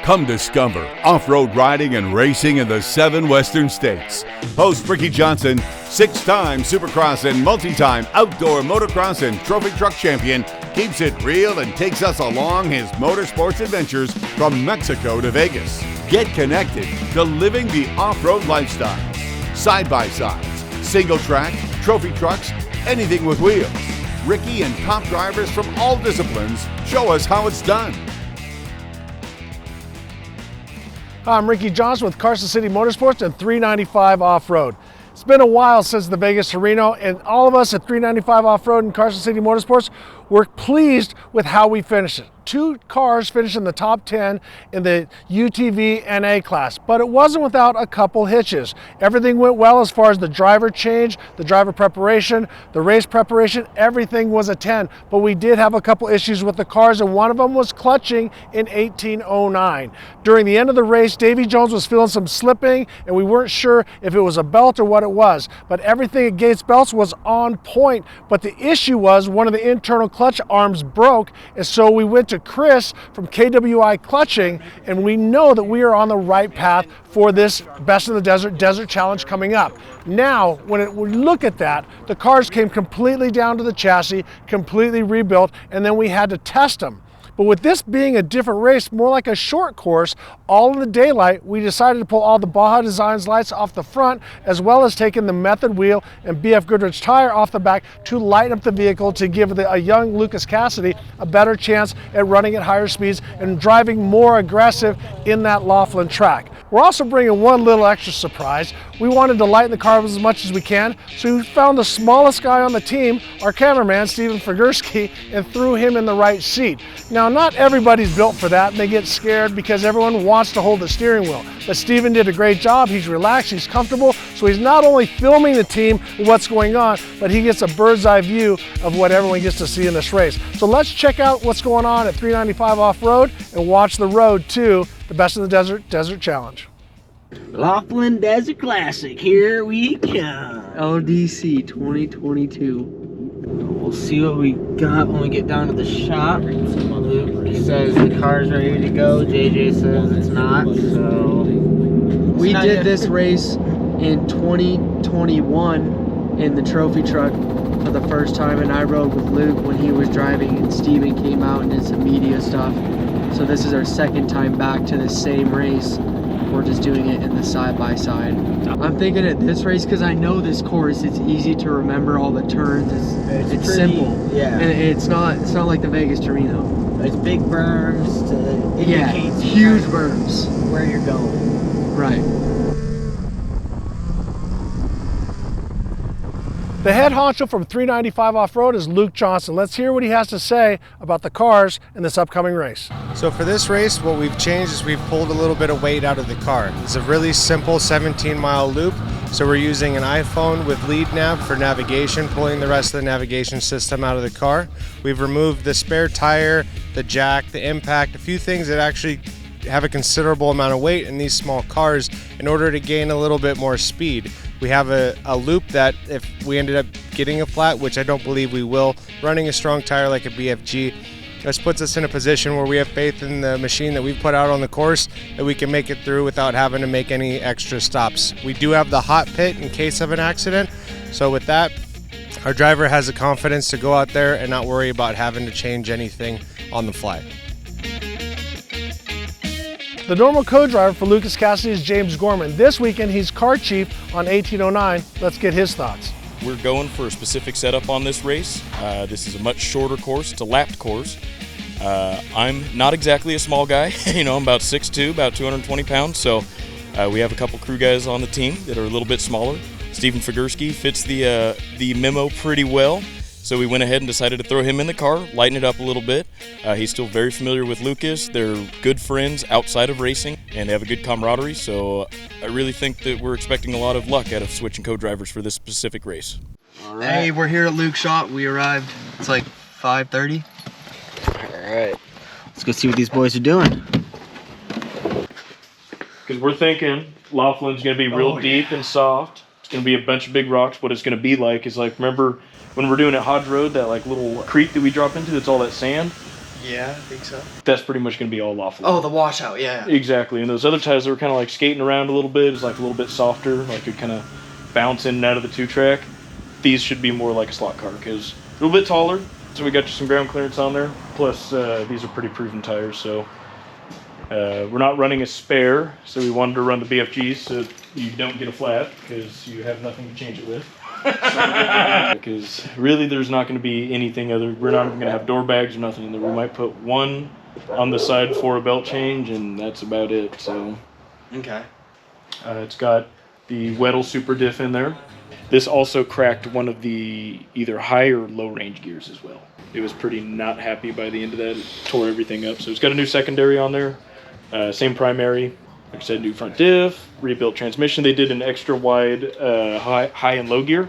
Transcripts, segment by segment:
Come discover off-road riding and racing in the 7 western states. Host Ricky Johnson, 6-time Supercross and multi-time outdoor motocross and trophy truck champion, keeps it real and takes us along his motorsports adventures from Mexico to Vegas. Get connected to living the off-road lifestyle. Side-by-sides, single track, trophy trucks, anything with wheels. Ricky and top drivers from all disciplines show us how it's done. Hi, I'm Ricky Johnson with Carson City Motorsports and 395 Off-Road. It's been a while since the Vegas to Reno, and all of us at 395 Off-Road and Carson City Motorsports were pleased with how we finished it. 2 cars finished in the top 10 in the UTV NA class, but it wasn't without a couple hitches. Everything went well as far as the driver change, the driver preparation, the race preparation, everything was a 10, but we did have a couple issues with the cars, and one of them was clutching in 1809. During the end of the race, Davy Jones was feeling some slipping, and we weren't sure if it was a belt or what it was, but everything at Gates Belts was on point. But the issue was one of the internal clutch arms broke, and so we went to Chris from KWI Clutching, and we know that we are on the right path for this Best in the Desert Challenge coming up. Now, when we look at that, the cars came completely down to the chassis, completely rebuilt, and then we had to test them. But with this being a different race, more like a short course, all in the daylight, we decided to pull all the Baja Designs lights off the front, as well as taking the Method wheel and BFGoodrich tire off the back to lighten up the vehicle to give a young Lucas Kassity a better chance at running at higher speeds and driving more aggressive in that Laughlin track. We're also bringing one little extra surprise. We wanted to lighten the car as much as we can, so we found the smallest guy on the team, our cameraman, Figurski, and threw him in the right seat. Now, not everybody's built for that, and they get scared because everyone wants to hold the steering wheel. But Steven did a great job. He's relaxed, he's comfortable, so he's not only filming the team and what's going on, but he gets a bird's eye view of what everyone gets to see in this race. So let's check out what's going on at 395 Off-Road and watch the road to the Best in the Desert Challenge. Laughlin Desert Classic, here we come. LDC 2022. We'll see what we got when we get down to the shop. Luke says the car's ready to go. JJ says it's not, so... We did this race in 2021 in the trophy truck for the first time, and I rode with Luke when he was driving, and Steven came out and did some media stuff. So this is our second time back to the same race. We're just doing it in the side-by-side. I'm thinking at this race, because I know this course, it's easy to remember all the turns. It's pretty simple. Yeah. And it's not like the Vegas to Reno. There's big berms to indicate huge berms where you're going. Right. The head honcho from 395 Off-Road is Luke Johnson. Let's hear what he has to say about the cars in this upcoming race. So for this race, what we've changed is we've pulled a little bit of weight out of the car. It's a really simple 17-mile loop. So we're using an iPhone with lead nav for navigation, pulling the rest of the navigation system out of the car. We've removed the spare tire, the jack, the impact, a few things that actually have a considerable amount of weight in these small cars in order to gain a little bit more speed. We have a loop that if we ended up getting a flat, which I don't believe we will, running a strong tire like a BFG, this puts us in a position where we have faith in the machine that we've put out on the course that we can make it through without having to make any extra stops. We do have the hot pit in case of an accident, so with that, our driver has the confidence to go out there and not worry about having to change anything on the fly. The normal co-driver for Lucas Kassity is James Gorman. This weekend, he's car chief on 1809. Let's get his thoughts. We're going for a specific setup on this race. This is a much shorter course. It's a lapped course. I'm not exactly a small guy. I'm about 6'2", about 220 pounds. So we have a couple crew guys on the team that are a little bit smaller. Steven Figurski fits the memo pretty well. So we went ahead and decided to throw him in the car, lighten it up a little bit. He's still very familiar with Lucas. They're good friends outside of racing, and they have a good camaraderie. So I really think that we're expecting a lot of luck out of switching co-drivers for this specific race. All right. Hey, we're here at Luke's shop. We arrived. It's like 5:30. All right. Let's go see what these boys are doing. Because we're thinking Laughlin's going to be real deep and soft. It's going to be a bunch of big rocks. What it's going to be like is like, remember when we're doing at Hodge Road, that like little creek that we drop into that's all that sand? Yeah, I think so. That's pretty much going to be all Laughlin. Oh, the washout, yeah. Exactly. And those other tires that were kind of like skating around a little bit, it's like a little bit softer, like it kind of bounce in and out of the 2-track. These should be more like a slot car because a little bit taller, so we got you some ground clearance on there. Plus, these are pretty proven tires, so we're not running a spare, so we wanted to run the BFGs so you don't get a flat because you have nothing to change it with. Because really there's not going to be anything other. We're not even going to have door bags or nothing in there. We might put one on the side for a belt change, and that's about it. So Okay. it's got the Weddle super diff in there. This also cracked one of the either high or low range gears as well. It was pretty not happy by the end of that. It tore everything up. So it's got a new secondary on there, same primary. Like I said, new front diff, rebuilt transmission. They did an extra wide high and low gear.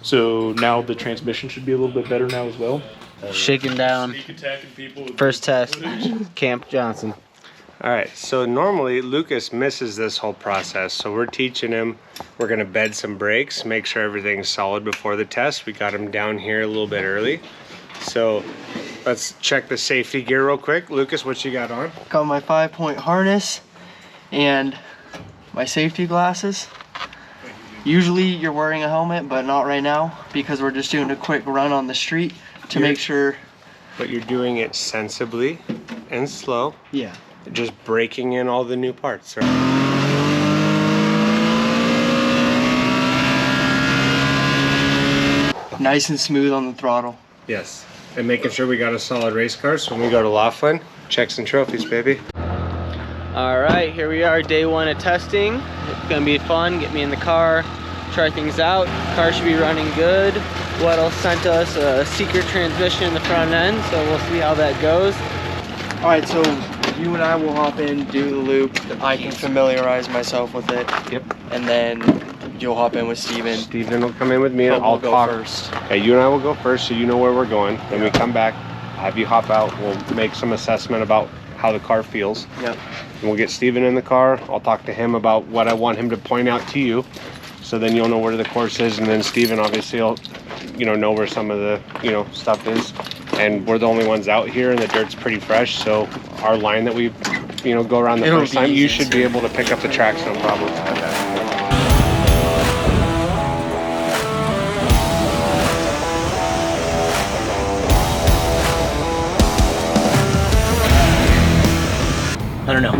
So now the transmission should be a little bit better now as well. Shaking down. Sneak attacking people with First test. footage. Camp Johnson. All right, so normally Lucas misses this whole process, so we're teaching him. We're gonna bed some brakes, make sure everything's solid before the test. We got him down here a little bit early. So let's check the safety gear real quick. Lucas, what you got on? Got my 5-point harness and my safety glasses. Usually you're wearing a helmet, but not right now because we're just doing a quick run on the street to make sure. But you're doing it sensibly and slow. Yeah. Just breaking in all the new parts. Right? Nice and smooth on the throttle. Yes. And making sure we got a solid race car, so when we go to Laughlin, checks and trophies, baby. All right, here we are, day 1 of testing. It's gonna be fun. Get me in the car, try things out. Car should be running good. Weddle sent us a secret transmission in the front end, so we'll see how that goes. All right, so you and I will hop in, do the loop. I can familiarize myself with it. Yep. And then you'll hop in with Steven. Steven will come in with me and But I'll we'll go talk. first. Okay, you and I will go first so you know where we're going. Then we come back, have you hop out. We'll make some assessment about how the car feels. Yep. And we'll get Steven in the car. I'll talk to him about what I want him to point out to you. So then you'll know where the course is. And then Steven obviously will, know where some of the, stuff is. And we're the only ones out here and the dirt's pretty fresh. So our line that we, go around the It'll first be time, easy. you should be able to pick up the tracks, no problem. I don't know.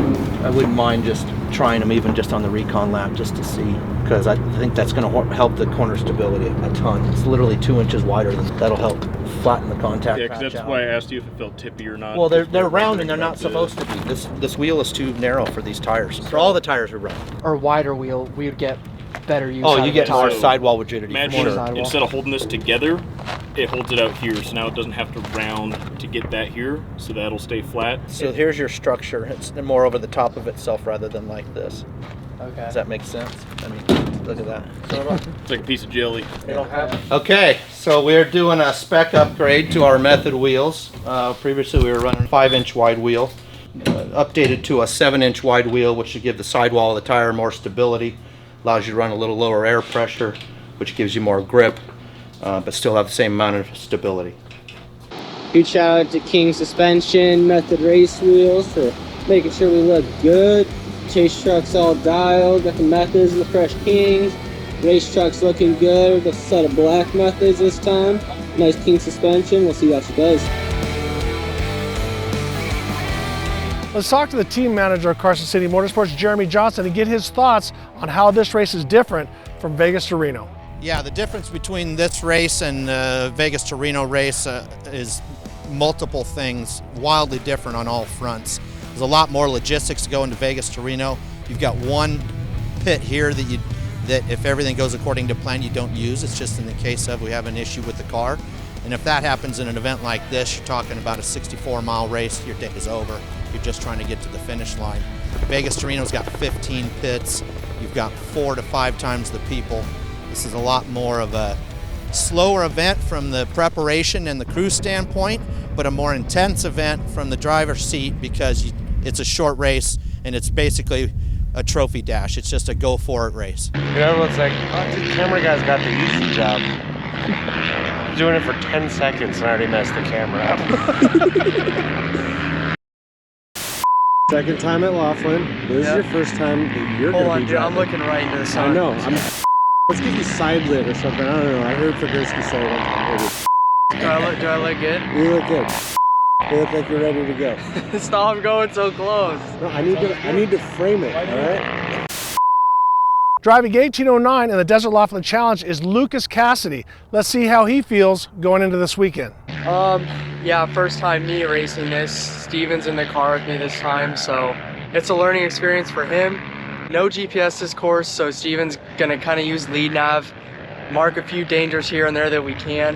I wouldn't mind just trying them even just on the recon lap just to see, because I think that's going to help the corner stability a ton. It's literally 2 inches wider. That'll help flatten the contact. Yeah, because that's patch why I out. asked you if it felt tippy or not. Well, they're Because we're round and they're wondering not about supposed to be. This wheel is too narrow for these tires. For all the tires are round. Or wider wheel, we would get better use Oh, out you of get the more tire. sidewall rigidity. Imagine for sure. sidewall. instead of holding this together, it holds it out here, so now it doesn't have to round to get that here, so that'll stay flat. So here's your structure. It's more over the top of itself rather than like this. Okay. Does that make sense? I mean, look at that. It's like a piece of jelly. Okay, so we're doing a spec upgrade to our method wheels. Previously we were running 5-inch wide wheel, updated to a 7-inch wide wheel, which should give the sidewall of the tire more stability, allows you to run a little lower air pressure, which gives you more grip, but still have the same amount of stability. Huge shout out to King Suspension Method Race Wheels for making sure we look good. Chase trucks all dialed, got the Methods and the Fresh Kings. Race trucks looking good with a set of black Methods this time. Nice King Suspension, we'll see how she does. Let's talk to the team manager of Carson City Motorsports, Jeremy Johnson, and get his thoughts on how this race is different from Vegas to Reno. Yeah, the difference between this race and Vegas to Reno race is multiple things, wildly different on all fronts. There's a lot more logistics to go into Vegas to Reno. You've got one pit here that if everything goes according to plan, you don't use. It's just in the case of we have an issue with the car. And if that happens in an event like this, you're talking about a 64-mile race, your day is over. You're just trying to get to the finish line. Vegas to Reno's got 15 pits. You've got 4 to 5 times the people. This is a lot more of a slower event from the preparation and the crew standpoint, but a more intense event from the driver's seat because it's a short race and it's basically a trophy dash. It's just a go-for-it race. Everyone's like, oh, the camera guy's got the easy job. Doing it for 10 seconds and I already messed the camera up. Second time at Laughlin. This is your first time that you're going to be driving. I'm looking right into the sun. I know. Let's get you side lit or something. I don't know. I heard Figurski say it one time. Do I look good? You look good. You look like you're ready to go. Stop going so close. No, I need to frame it, all right? Driving 1809 in the Desert Laughlin Challenge is Lucas Kassity. Let's see how he feels going into this weekend. Yeah, first time me racing this. Steven's in the car with me this time, so it's a learning experience for him. No GPS this course, so Steven's gonna kind of use lead nav, mark a few dangers here and there that we can,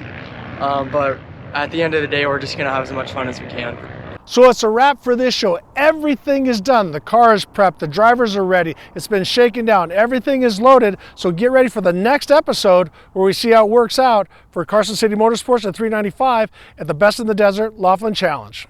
but at the end of the day, we're just gonna have as much fun as we can. So it's a wrap for this show. Everything is done. The car is prepped. The drivers are ready. It's been shaken down. Everything is loaded. So get ready for the next episode where we see how it works out for Carson City Motorsports at 395 at the Best in the Desert Laughlin Challenge.